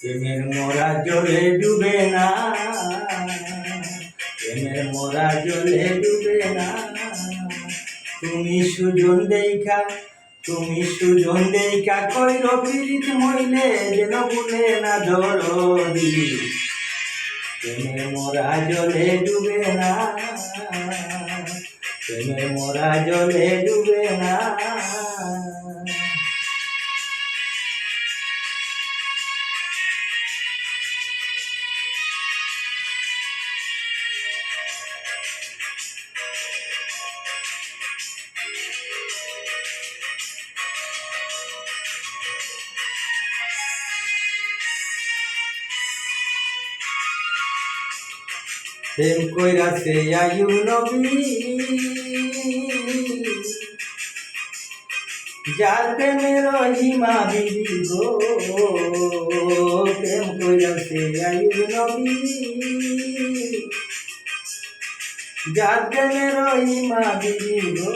প্রেমের মোরা জলে ডুবে না, প্রেমের মোরা জলে ডুবে না। তুমি সুজন দেখা, তুমি সুজন দেখা কইর পীড়িত মইলে যেন ভুলে না ধরি। প্রেমের মোরা জলে ডুবে না, প্রেমের মোরা জলে ডুবে না। প্রেম কইরাছে আয়ুব নবী, যার প্রেমের রহিমা বিবি গো। প্রেম কইরাছে আয়ুব নবী, যার প্রেমের রহিমা বিবি গো।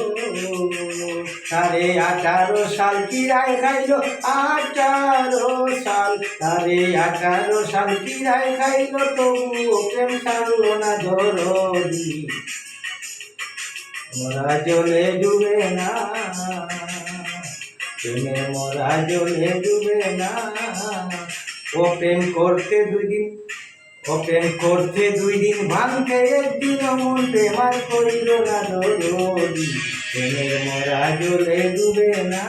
18 সাল কিরায় খাইল, 18 সাল, 18 সাল কিরায় খাইল, তবুও প্রেম ছাড়ল না ধরি। মোরা জলে ডুবে না, প্রেমে মোরা জলে ডুবে না। ও প্রেম করতে 2 দিন, ও প্রেম করতে 2 দিন, ভাঙতে একদিন মন প্রেমার করিল না ধরি। প্রেমের মোরা জলে ডুবে না,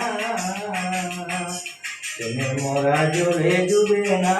প্রেমের মোরা জলে ডুবে না।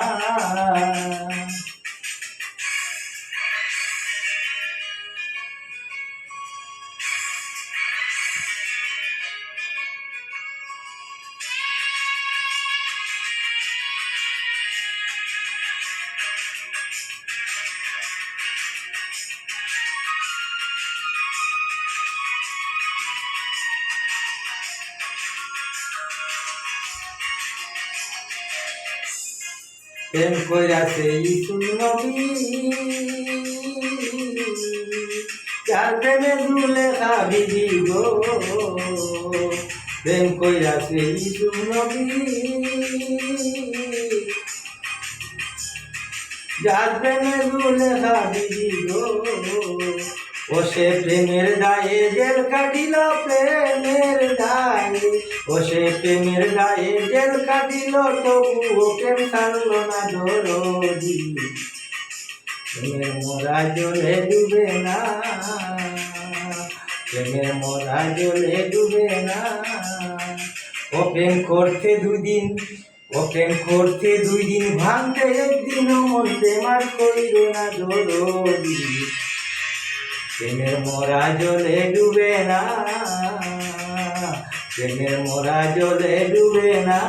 প্রেম কইরাছে ইসুফ নবী, যার প্রেমে জুলেখা বিবি গো। প্রেম কইরাছে ইসুফ নবী, যার প্রেমে জুলেখা বিবি গো। ও সে প্রেমের দায়ে জেল কাটিল, প্রেমের দায়ে, ও সে প্রেমের দায়ে জেল কাটিল, তবুও প্রেম ছাড়ল না ধরি। প্রেমের মোরা জলে ডুবে না, প্রেমের মোরা জলে ডুবে না। ও প্রেম করতে 2 দিন, ও প্রেম করতে 2 দিন, ভাঙতে একদিন মন প্রেমার করিল না ধরি। প্রেমের মোরা জলে ডুবে না, প্রেমের মোরা জলে ডুবে না।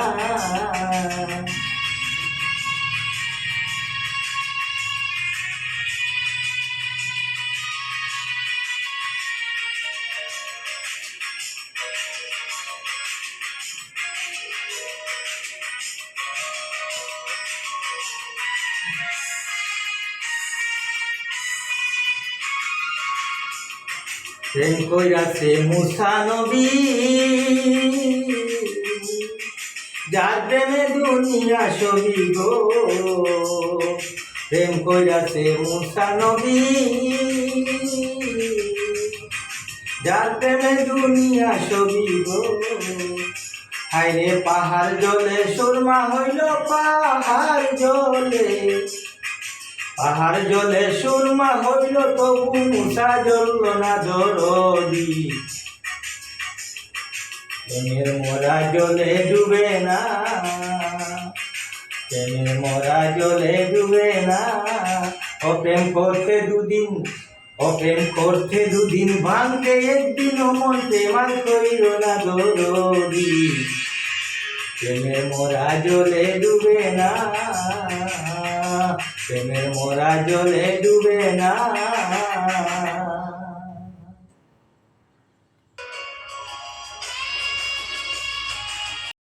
প্রেম কইরাছে মুসা নবী, যার প্রেমে দুনিয়া সবই গো। প্রেম কইরাছে মুসা নবী, যার প্রেমে দুনিয়া সবই গো। হায়রে পাহাড় জলে সুরমা হইল, পাহাড় জলে, পাহাড় জলে সুরমা হইল, তবু মুসা জ্বলল না ধরি। প্রেমের মোরা জলে ডুবে না, প্রেমের মোরা জলে ডুবে না। ও প্রেম করতে 2 দিন, ও প্রেম করতে 2 দিন, ভাঙতে একদিন মন প্রেমার করিল না ধরি। প্রেমের মোরা জলে ডুবে না, প্রেমের মোরা জলে ডুবে না।